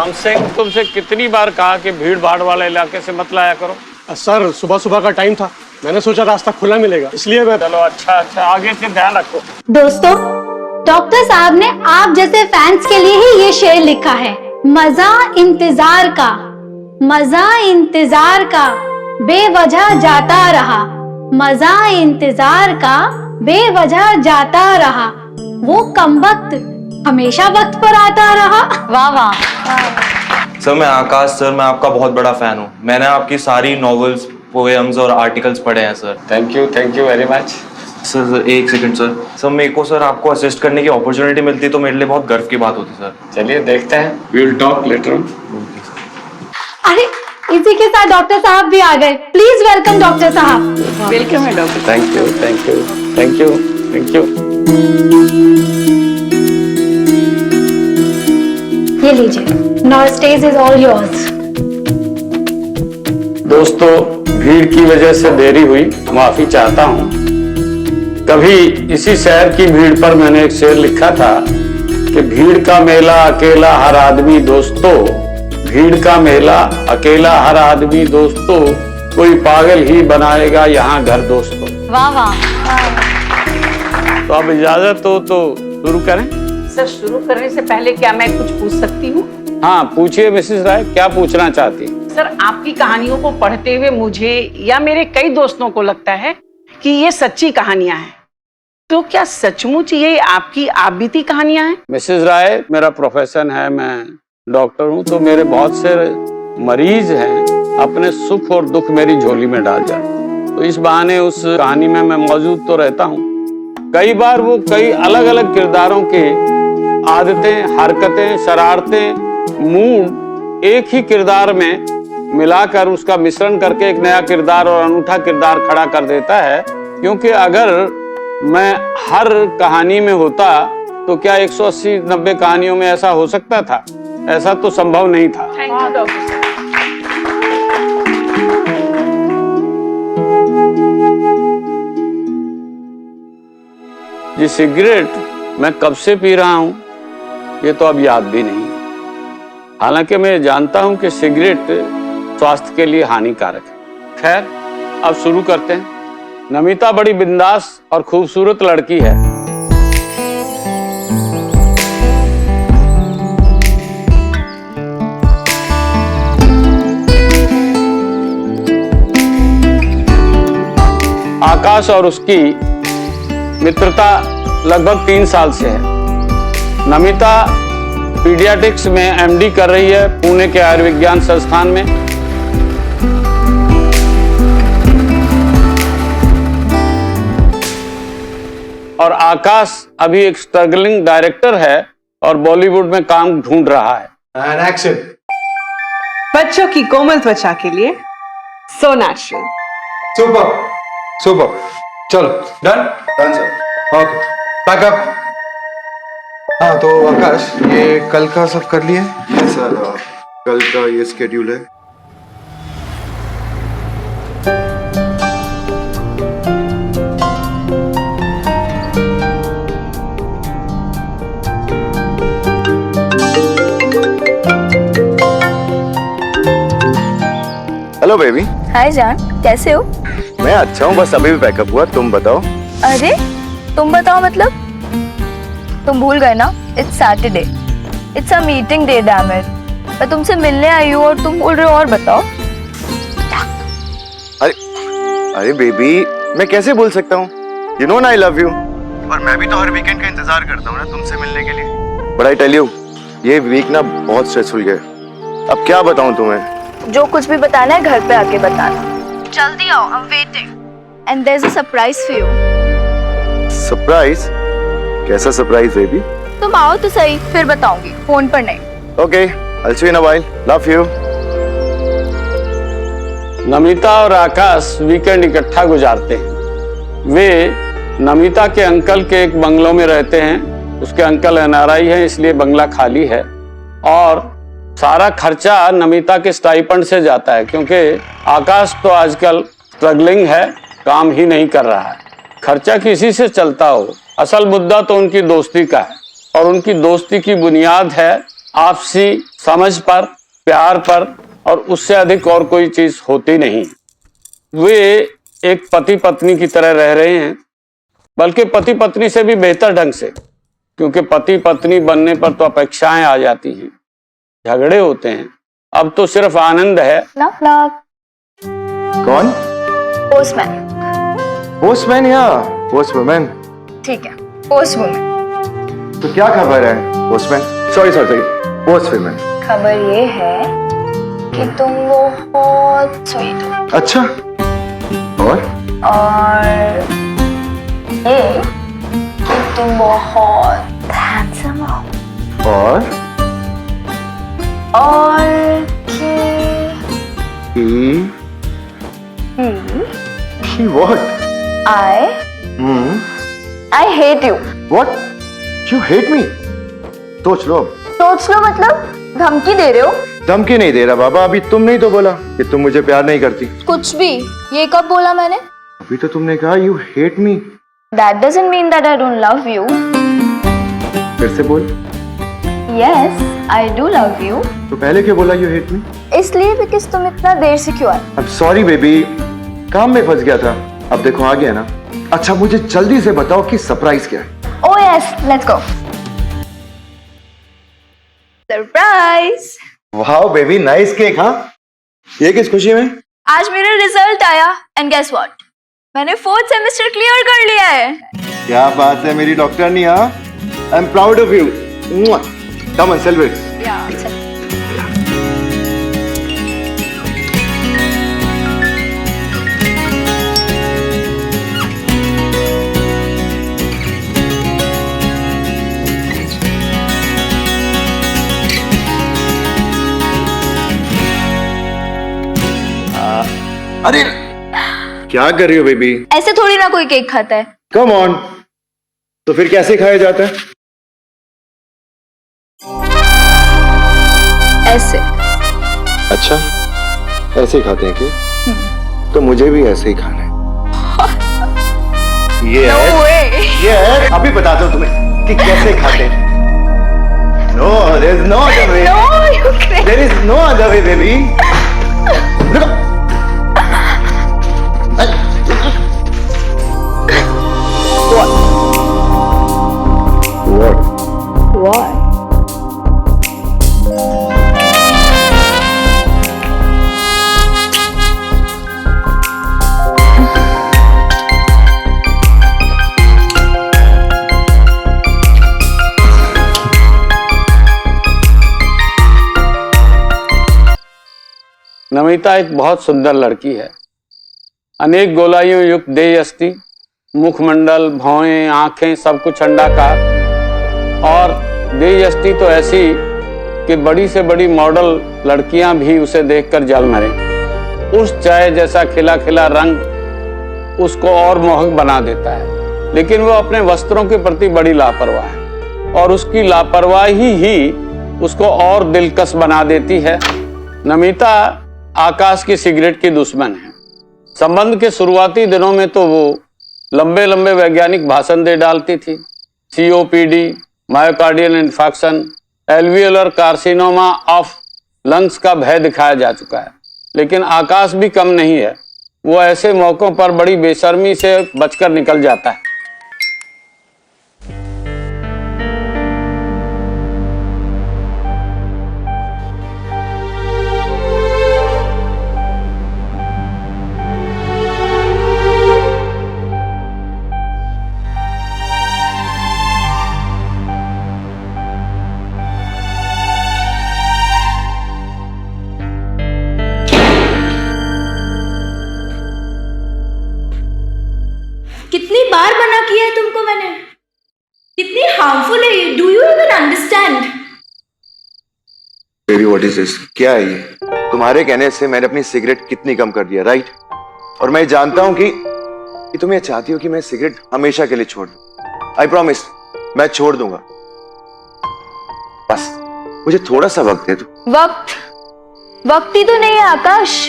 राम सिंह, तुमसे कितनी बार कहा कि भीड़ भाड़ वाले इलाके से मत लाया करो। सर सुबह सुबह का टाइम था, मैंने सोचा रास्ता खुला मिलेगा इसलिए मैं। चलो अच्छा, आगे से ध्यान रखो। दोस्तों, डॉक्टर साहब ने आप जैसे फैंस के लिए ही ये शेर लिखा है। मजा इंतजार का, मजा इंतजार का, बेवजह जाता रहा। मजा इंतजार का, बेवजह जाता रहा। वो कमबख्त हमेशा वक्त पर आता रहा। वाह वाह। सर मैं आकाश, सर मैं आपका बहुत बड़ा फैन हूँ। मैंने आपकी सारी नॉवेल्स, पोएम्स और आर्टिकल्स पढ़े हैं sir. Thank you very much. Sir एक सेकंड सर मेरे को सर आपको असिस्ट करने की अपॉर्चुनिटी मिलती तो मेरे लिए बहुत गर्व की बात होती सर। चलिए देखते हैं, we will talk later on. अरे इसी के साथ डॉक्टर साहब भी आ गए। प्लीज वेलकम डॉक्टर साहब। वेलकम है doctor. Thank you thank you thank you thank you. ये लीजिए, now stage is all yours. दोस्तों, भीड़ की वजह से देरी हुई, माफी चाहता हूँ। कभी इसी शहर की भीड़ पर मैंने एक शेर लिखा था कि भीड़ का मेला अकेला हर आदमी दोस्तों, भीड़ का मेला अकेला हर आदमी दोस्तों, कोई पागल ही बनाएगा यहाँ घर दोस्तों। वाह वाह। तो अब इजाजत हो तो शुरू करें। सर शुरू करने से पहले क्या मैं कुछ पूछ सकती हूँ? हाँ पूछिए मिसेस राय, क्या पूछना चाहती हैं? सर आपकी कहानियों को पढ़ते हुए मुझे या मेरे कई दोस्तों को लगता है कि ये सच्ची कहानियां हैं। तो क्या सचमुच ये आपकी आप बीती कहानियां हैं? मिसेस राय, मेरा प्रोफेशन है, मैं डॉक्टर हूँ, तो मेरे बहुत से मरीज हैं, अपने सुख और दुख मेरी झोली में डाल जाते। तो इस बहाने उस कहानी में मैं मौजूद तो रहता हूँ। कई बार वो कई अलग अलग किरदारों के आदतें, हरकतें, शरारतें, मूड एक ही किरदार में मिलाकर उसका मिश्रण करके एक नया किरदार और अनूठा किरदार खड़ा कर देता है। क्योंकि अगर मैं हर कहानी में होता तो क्या 180-90 कहानियों में ऐसा हो सकता था? ऐसा तो संभव नहीं था। थैंक यू डॉक्टर साहब। ये सिगरेट मैं कब से पी रहा हूँ ये तो अब याद भी नहीं। हालांकि मैं जानता हूँ कि सिगरेट स्वास्थ्य के लिए हानिकारक है। खैर अब शुरू करते हैं। नमिता बड़ी बिंदास और खूबसूरत लड़की है। आकाश और उसकी मित्रता लगभग 3 साल से है। नमिता पीडियाट्रिक्स में एमडी कर रही है पुणे के आयुर्विज्ञान संस्थान में। और आकाश अभी एक स्ट्रगलिंग डायरेक्टर है और बॉलीवुड में काम ढूंढ रहा है। बच्चों की कोमल त्वचा के लिए सो नेचुरल। Super super. चलो done sir. Okay pack up. हाँ तो आकाश, ये कल का सब कर लिए? सर कल का ये स्केड्यूल है। Hello baby. हाय जान, कैसे हो? मैं अच्छा हूँ, बस अभी भी पैकअप हुआ। तुम बताओ। अरे तुम बताओ मतलब? तुम भूल गए ना, it's Saturday, it's a meeting day. Damn it, मैं तुमसे मिलने आई हूँ और तुम बोल रहे हो और बताओ। अरे बेबी, मैं कैसे बोल सकता हूँ? You know I love you. और मैं भी तो हर वीकेंड का इंतजार करता हूँ ना तुमसे मिलने के लिए। बट आई टेल यू, ये वीक ना बहुत स्ट्रेसफुल गया। अब क्या बताऊँ तुम्हें? जो कुछ भी बताना है घर पे आके बताना। जल्दी आओ, I am waiting and there is a surprise for you. Surprise? कैसा सरप्राइज बेबी? तुम आओ तो सही, फिर बताऊंगी, फोन पर नहीं। Okay, I'll see you in a while. Love you. Namita और आकाश वीकेंड इकट्ठा गुजारते हैं। वे नमिता के अंकल के एक बंगलों में रहते हैं। उसके अंकल एनआरआई हैं, इसलिए बंगला खाली है और सारा खर्चा नमिता के स्टाइपेंड से जाता है। क्योंकि आकाश तो आजकल स्ट्रगलिंग है, काम ही नहीं कर रहा है। खर्चा किसी से चलता हो, असल मुद्दा तो उनकी दोस्ती का है और उनकी दोस्ती की बुनियाद है आपसी समझ पर, प्यार पर, और उससे अधिक और कोई चीज होती नहीं। वे एक पति पत्नी की तरह रह रहे हैं, बल्कि पति पत्नी से भी बेहतर ढंग से, क्योंकि पति पत्नी बनने पर तो अपेक्षाएं आ जाती हैं, झगड़े होते हैं। अब तो सिर्फ आनंद है। Knock knock. कौन? पोस्टमैन। पोस्टमैन या पोस्टवुमन? ठीक है, पोस्टवुमन। तो क्या खबर है पोस्टमैन? सॉरी पोस्टवुमन। खबर ये है कि तुम बहुत स्वीट हो। अच्छा, और ये कि तुम बहुत हैंडसम हो। और कि what? I hate you। What? You hate me? सोच लो अब। सोच लो मतलब धमकी दे रहे हो? धमकी नहीं दे रहा बाबा, अभी तुमने ही तो बोला कि तुम मुझे प्यार नहीं करती। कुछ भी, ये कब बोला मैंने? अभी तो तुमने कहा you hate me। That doesn't mean that I don't love you। फिर से बोल। Yes, I do love you। तो पहले क्यों बोला you hate me? इसलिए बिकॉज तुम इतना देर से क्यों आए? I'm sorry baby, काम में फंस गया था। अब देखो आ गया ना। अच्छा मुझे जल्दी से बताओ कि सरप्राइज क्या है? Oh yes, let's go। Surprise. Wow baby, nice cake. हाँ, ये किस खुशी में? आज मेरा रिजल्ट आया एंड गेस व्हाट, मैंने 4th सेमेस्टर क्लियर कर लिया है। क्या बात है मेरी डॉक्टरनी। हाँ, I am proud of you. Come on celebrate. अरे क्या कर रही हो बेबी? ऐसे थोड़ी ना कोई केक खाता है। कम ऑन, तो फिर कैसे खाया जाता है? ऐसे। अच्छा, ऐसे ही खाते हैं कि? तो मुझे भी ऐसे ही खाना है। No way। ये अभी बताता हूँ तुम्हें कि कैसे खाते हैं। No, there is no other way। No, you crazy। There is no other way, baby। रुको। What? नमिता एक बहुत सुंदर लड़की है। अनेक गोलाइयों युक्त देह अस्थि, मुखमंडल, भौहें, आंखें, सब कुछ अंडाकार, और देह अस्थि तो ऐसी कि बड़ी से बड़ी मॉडल लड़कियां भी उसे देखकर जल मरे। उस चाय जैसा खिला खिला रंग उसको और मोहक बना देता है, लेकिन वो अपने वस्त्रों के प्रति बड़ी लापरवाह है, और उसकी लापरवाही ही उसको और दिलकश बना देती है। नमिता आकाश की सिगरेट की दुश्मन है। संबंध के शुरुआती दिनों में तो वो लंबे लंबे वैज्ञानिक भाषण दे डालती थी। COPD, myocardial infection, alveolar carcinoma of lungs का भय दिखाया जा चुका है, लेकिन आकाश भी कम नहीं है। वो ऐसे मौकों पर बड़ी बेशर्मी से बचकर निकल जाता है। कितनी बार मना किया है तुमको मैंने? कितनी हार्मफुल है ये? Do you even understand? Baby what is this? क्या है ये? तुम्हारे कहने से मैंने अपनी सिगरेट कितनी कम कर दिया, राइट? और मैं जानता हूं कि तुम ये चाहती हो कि मैं सिगरेट हमेशा के लिए छोड़ दूं। आई प्रॉमिस, मैं छोड़ दूंगा। बस मुझे थोड़ा सा वक्त दे दो। वक्त ही तो नहीं है आकाश।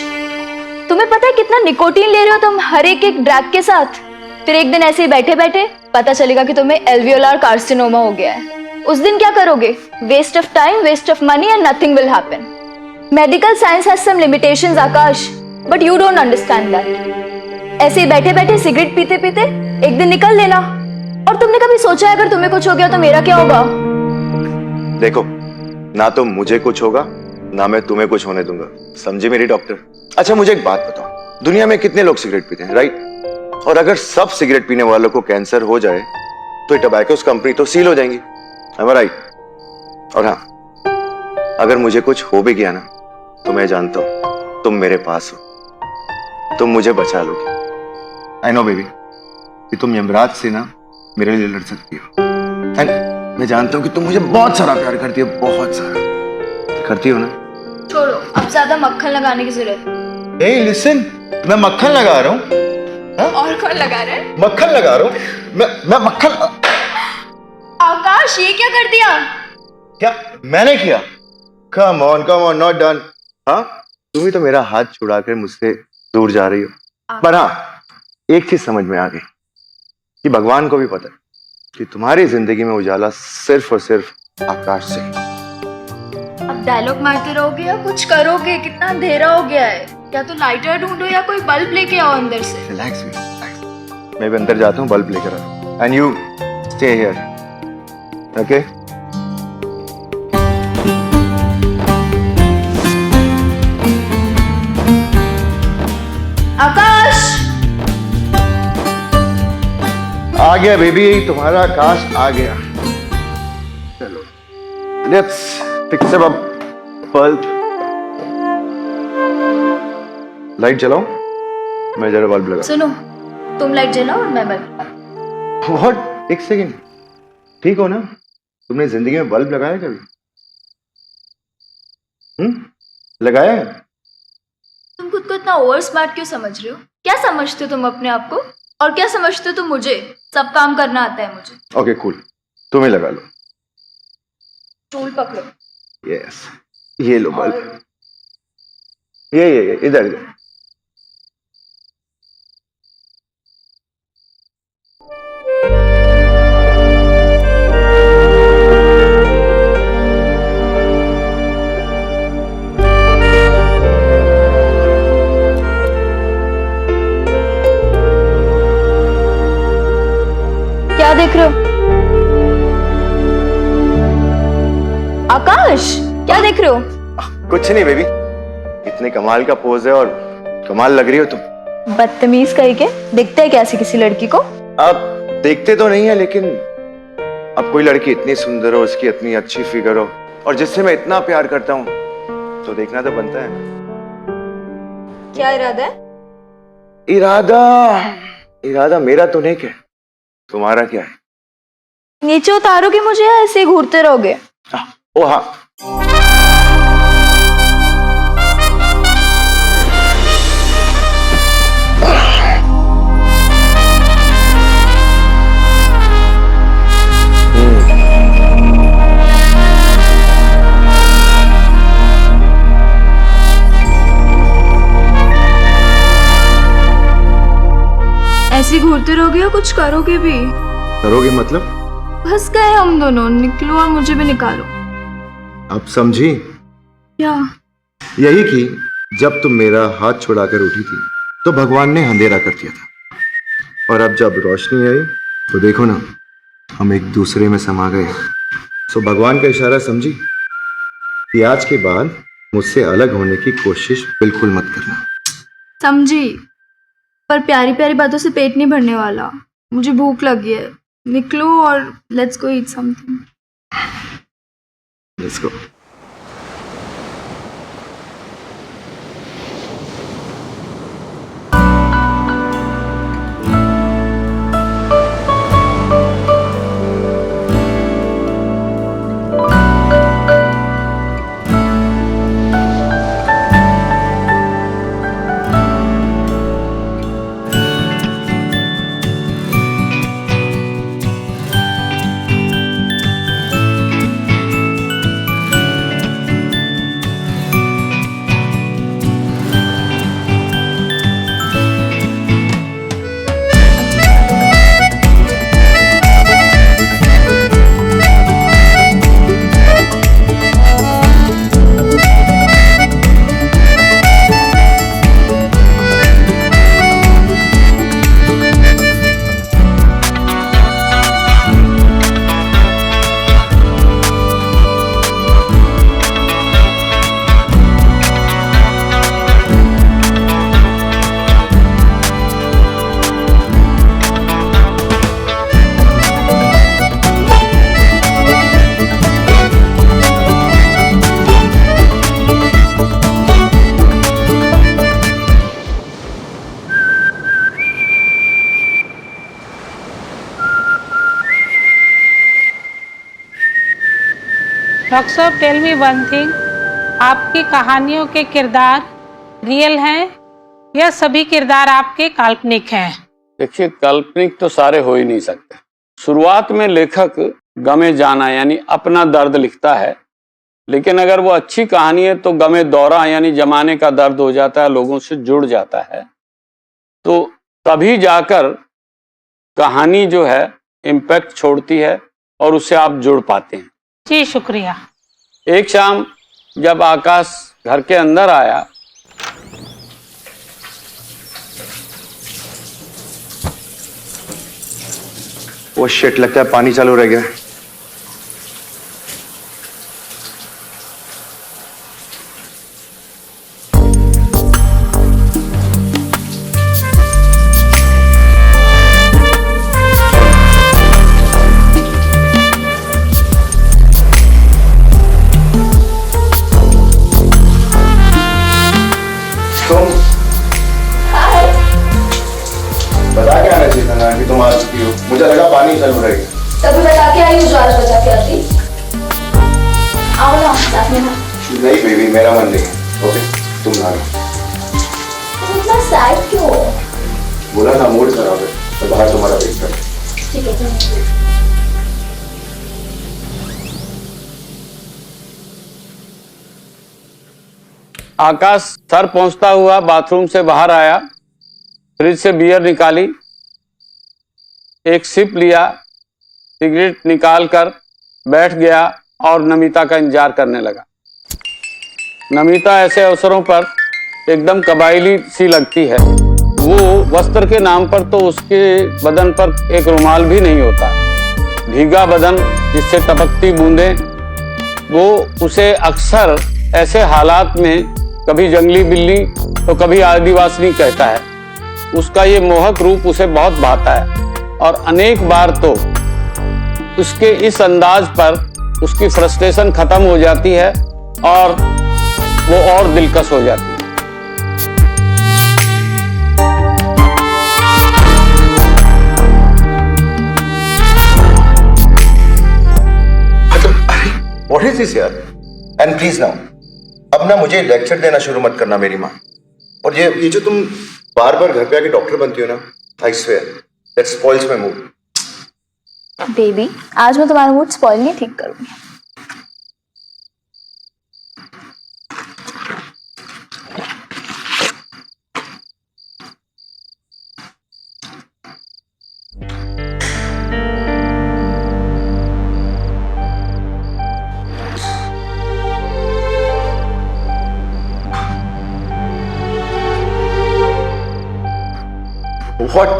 तुम्हें पता है कितना निकोटीन ले रहे हो तुम हर एक ड्रग के साथ? फिर एक दिन ऐसे ही बैठे बैठे पता चलेगा कि तुम्हें एल्वियोलर कार्सिनोमा हो गया है। उस दिन क्या करोगे? Waste of time, waste of money and nothing will happen. Medical science has some limitations Akash, but you don't understand that. ऐसे ही बैठे बैठे सिगरेट पीते पीते एक दिन निकल लेना। और तुमने कभी सोचा है अगर तुम्हें कुछ हो गया तो मेरा क्या होगा? देखो, ना तो मुझे कुछ होगा ना मैं तुम्हें कुछ होने दूंगा, समझे मेरी डॉक्टर? अच्छा मुझे एक बात बताओ, दुनिया में कितने लोग सिगरेट पीते हैं, राइट? और अगर सब सिगरेट पीने वालों को कैंसर हो जाए तो ये टबैकोस कंपनी तो सील हो जाएंगी, am I right? और हाँ, अगर मुझे कुछ हो भी गया ना तो मैं जानता हूं तुम मेरे पास हो, तुम मुझे बचा लोगे। आई नो बेबी कि तुम यमराज से ना मेरे लिए लड़ सकती हो, एंड मैं जानता हूं कि तुम मुझे बहुत सारा प्यार करती हो, बहुत सारा करती हो ना। छोड़ो, अब ज्यादा मक्खन लगाने की जरूरत। Hey, listen, मैं मक्खन लगा रहा हूँ। और कौन लगा रहा है? मक्खन लगा रहा हूँ मैं मक्खन। आकाश, ये क्या कर दिया? क्या मैंने किया? Come on, not done. हाँ, तुम ही तो मेरा हाथ छुड़ाकर मुझसे दूर जा रही हो। पर हाँ, एक चीज समझ में आ गई कि भगवान को भी पता है कि तुम्हारी जिंदगी में उजाला सिर्फ और सिर्फ आकाश से। अब डायलॉग मारते रहोगे या कुछ करोगे? कितना अंधेरा हो गया है, या तो लाइटर ढूंढो या कोई बल्ब लेके आओ अंदर से। रिलैक्स, मैं भी अंदर जाता हूँ, बल्ब लेकर आता, and you stay here, okay? Aakash, आ गया बेबी, तुम्हारा आकाश आ गया। चलो, let's fix up bulb. Light जलाओ, मैं जरा बल्ब लगा। सुनो, तुम लाइट जलाओ और मैं बल्ब। व्हाट? एक सेकेंड, ठीक हो ना? तुमने जिंदगी में बल्ब लगाया कभी? लगाया है? तुम खुद को इतना ओवर स्मार्ट क्यों समझ रहे हो? क्या समझते हो तुम अपने आप को? और क्या समझते हो तुम मुझे? सब काम करना आता है मुझे। ओके कूल, तुम्हें लगा लो। टूल पकड़ो। यस, ये लो बल्ब। ये इधर इधर। क्या देख रहे हो? आकाश, क्या देख रहे हो? कुछ नहीं बेबी, इतने कमाल का पोज है और कमाल लग रही हो तुम। बदतमीज कहीं के, दिखता है कैसे किसी लड़की को? आप देखते तो नहीं है, लेकिन अब कोई लड़की इतनी सुंदर हो, उसकी इतनी अच्छी फिगर हो और जिससे मैं इतना प्यार करता हूँ तो देखना तो बनता है। क्या इरादा है? इरादा मेरा तो नहीं है, तुम्हारा क्या है? नीचे उतारोगे मुझे या ऐसे ही घूरते रहोगे? ओ हाँ, ऐसे घूरते रहोगे या कुछ करोगे भी? करोगे मतलब? फंस गए हम दोनों, निकलो और मुझे भी निकालो। अब समझी? क्या? यही कि जब तुम मेरा हाथ छुड़ाकर उठी थी तो भगवान ने अंधेरा कर दिया था, और अब जब रोशनी आई तो देखो ना, हम एक दूसरे में समा गए। सो भगवान का इशारा समझी कि आज के बाद मुझसे अलग होने की कोशिश बिल्कुल मत करना। समझी, पर प्यारी प्यारी बातों से पेट नहीं भरने वाला। मुझे भूख लगी है, निकलो और let's go eat something. Let's go. Doctor साहब टेल मी वन थिंग, आपकी कहानियों के किरदार रियल हैं या सभी किरदार आपके काल्पनिक हैं? देखिए, काल्पनिक तो सारे हो ही नहीं सकते। शुरुआत में लेखक गमे जाना यानी अपना दर्द लिखता है, लेकिन अगर वो अच्छी कहानी है तो गमे दौरा यानी जमाने का दर्द हो जाता है, लोगों से जुड़ जाता है, तो तभी जाकर कहानी जो है इम्पैक्ट छोड़ती है और उससे आप जुड़ पाते हैं। जी शुक्रिया। एक शाम जब आकाश घर के अंदर आया, वो शिट, लगता है पानी चालू रह गया। बता के आना चाहिए था ना कि तुम आ चुकी हो, मुझे लगा पानी चालू रहेगी। तभी बता के आई हूँ जो आज बता के आती। आओ ना साथ में। नहीं बेबी, मेरा मन नहीं है। ओके, तुम ना लो। तुम इतना सैड क्यों हो? बोला ना मूड खराब है, तो बाहर तुम्हारा वेट कर। ठीक है। आकाश सर पहुंचता हुआ बाथरूम से बाहर आया, फ्रिज से बियर निकाली, एक सिप लिया, सिगरेट निकाल कर बैठ गया और नमिता का इंतजार करने लगा। नमिता ऐसे अवसरों पर एकदम कबायली सी लगती है। वो वस्त्र के नाम पर तो उसके बदन पर एक रुमाल भी नहीं होता। भीगा बदन जिससे टपकती बूंदें, वो उसे अक्सर ऐसे हालात में कभी जंगली बिल्ली तो कभी आदिवासी कहता है। उसका ये मोहक रूप उसे बहुत भाता है और अनेक बार तो उसके इस अंदाज पर उसकी फ्रस्ट्रेशन खत्म हो जाती है और वो और दिलकश हो जाती है। What is this यार? And please now, अब ना मुझे लेक्चर देना शुरू मत करना मेरी माँ। और ये जो तुम बार बार घर पे आके डॉक्टर बनती हो ना, I swear, that spoils my mood. Baby, आज मैं तुम्हारा मूड स्पॉइल नहीं ठीक करूंगी। What?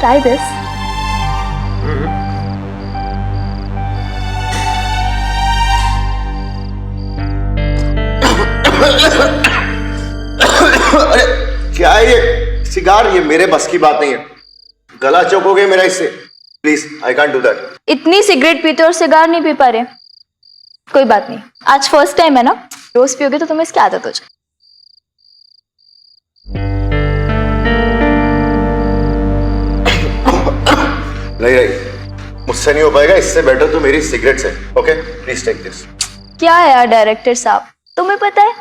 Try this. अरे क्या है ये सिगार? ये मेरे बस की बात नहीं है। गला चौकोगे मेरा इससे। Please, I can't do that. इतनी सिगरेट पीते और सिगार नहीं पी पा रहे? कोई बात नहीं, आज फर्स्ट टाइम है ना, रोज पियोगे तो तुम्हें इसकी आदत हो जाए। नहीं, मुझसे नहीं हो पाएगा। इससे बेटर तो मेरी सिगरेट से। Okay, please take this. क्या है यार डायरेक्टर साहब, तुम्हें पता है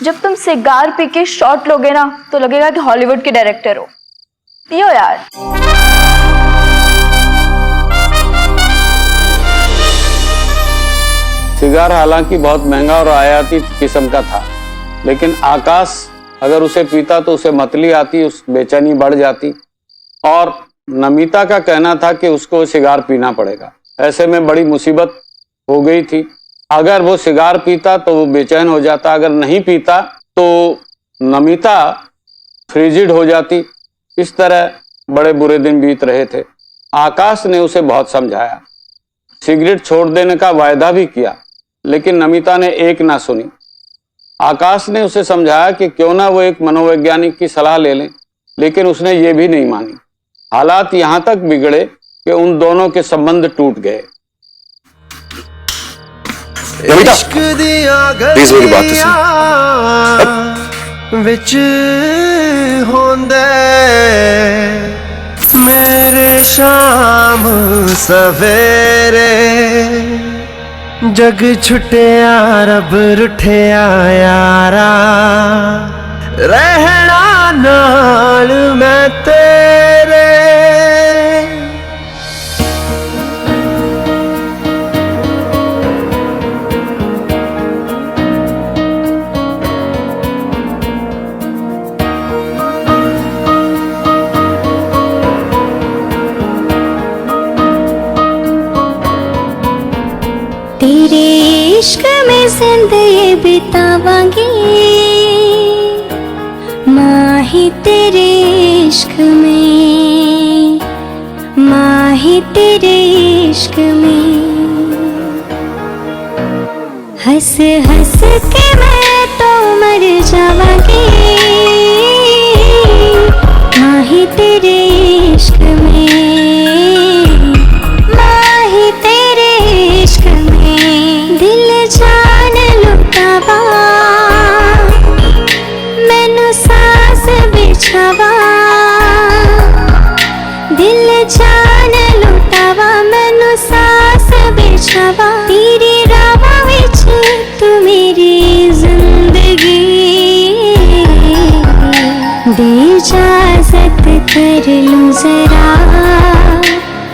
जब तुम सिगार पी के शॉट लोगे ना तो लगेगा कि हॉलीवुड के डायरेक्टर हो। पियो यार। सिगार हालांकि बहुत महंगा और आयाती किस्म का था, लेकिन आकाश अगर उसे पीता तो उसे मतली आती, उस बेचैनी बढ़ जाती और नमिता का कहना था कि उसको सिगार पीना पड़ेगा। ऐसे में बड़ी मुसीबत हो गई थी। अगर वो सिगार पीता तो वो बेचैन हो जाता, अगर नहीं पीता तो नमिता फ्रिजिड हो जाती। इस तरह बड़े बुरे दिन बीत रहे थे। आकाश ने उसे बहुत समझाया, सिगरेट छोड़ देने का वायदा भी किया, लेकिन नमिता ने एक ना सुनी। आकाश ने उसे समझाया कि क्यों ना वो एक मनोवैज्ञानिक की सलाह ले लें, लेकिन उसने ये भी नहीं मानी। हालात यहां तक बिगड़े कि उन दोनों के संबंध टूट गए। नमिता, प्लीज मेरी बात तो सुन। विच होंदे मेरे शाम सवेरे जग छुटिया रब रुठिया यारा रहना नाल मैं तेरे। तेरे इश्क में जिंदगी बितावांगी, माही तेरे इश्क में, माही तेरे इश्क में। हंस हंस के मैं तो मर जावांगी, माही तेरे इश्क में, माही तेरे इश्क में। दिल जान लुटावा मैनू सांस बिछावा, दिल जान लुटावा मैनू सांस बिछावा। तेरी रावा विच तू मेरी जिंदगी, दे इजाजत कर लूं जरा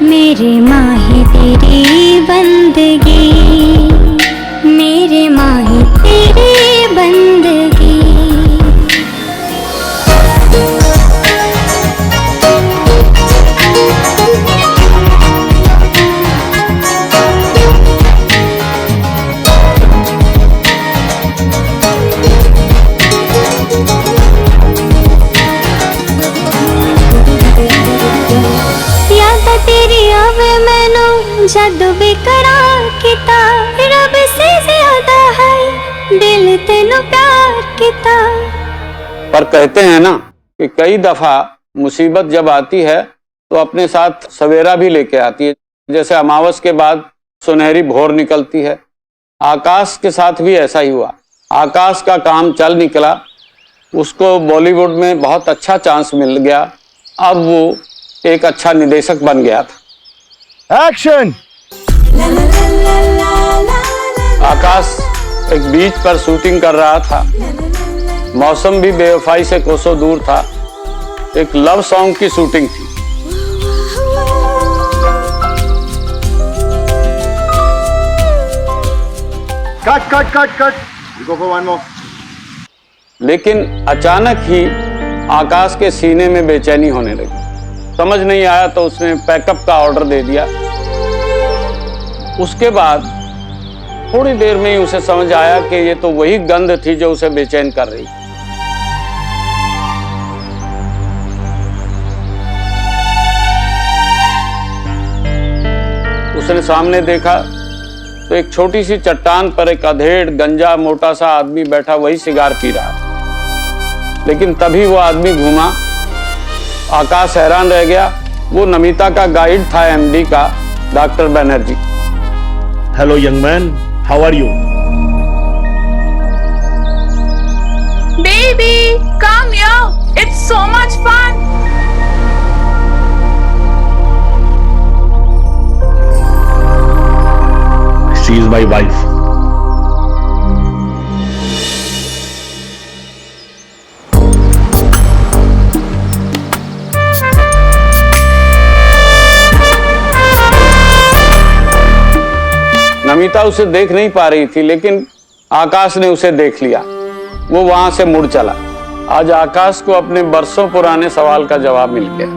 मेरे माही तेरी बंदगी, मेरे माही तेरी बंदगी। याद तेरी आवे मैनू जद भी करा किता, रब से ज्यादा है दिल तेनू प्यार किता। पर कहते हैं ना कि कई दफा मुसीबत जब आती है तो अपने साथ सवेरा भी लेके आती है। जैसे अमावस के बाद सुनहरी भोर निकलती है, आकाश के साथ भी ऐसा ही हुआ। आकाश का काम चल निकला, उसको बॉलीवुड में बहुत अच्छा चांस मिल गया, अब वो एक अच्छा निदेशक बन गया था। एक्शन। आकाश एक बीच पर शूटिंग कर रहा था, मौसम भी बेवफाई से कोसों दूर था, एक लव सॉन्ग की शूटिंग थी। Cut cut cut cut, go for one more. लेकिन अचानक ही आकाश के सीने में बेचैनी होने लगी। समझ नहीं आया तो उसने पैकअप का ऑर्डर दे दिया। उसके बाद थोड़ी देर में ही उसे समझ आया कि ये तो वही गंध थी जो उसे बेचैन कर रही। उसने सामने देखा तो एक छोटी सी चट्टान पर एक अधेड़ गंजा मोटा सा आदमी बैठा वही सिगार पी रहा था। लेकिन तभी वो आदमी घूमा, आकाश हैरान रह गया। वो नमिता का गाइड था, एमडी का, doctor Banerjee. Hello young man, how are you? Baby, come here. It's so much fun. She is my wife. Namita उसे देख नहीं पा रही थी, लेकिन आकाश ने उसे देख लिया। वो वहां से मुड़ चला। आज आकाश को अपने बरसों पुराने सवाल का जवाब मिल गया।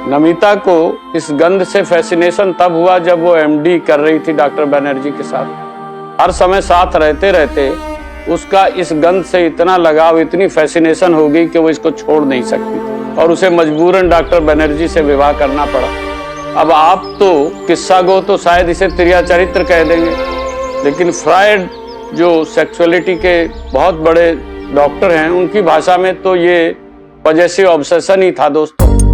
नमिता को इस गंध से फैसिनेशन तब हुआ जब वो एमडी कर रही थी डॉक्टर बनर्जी के साथ। हर समय साथ रहते रहते उसका इस गंध से इतना लगाव, इतनी फैसिनेशन हो गई कि वो इसको छोड़ नहीं सकती और उसे मजबूरन डॉक्टर बनर्जी से विवाह करना पड़ा। अब आप तो किस्सा गो तो शायद इसे त्रिया चरित्र कह देंगे, लेकिन फ्रायड जो सेक्सुअलिटी के बहुत बड़े डॉक्टर हैं, उनकी भाषा में तो ये पजेसिव ऑब्सेशन ही था दोस्तों।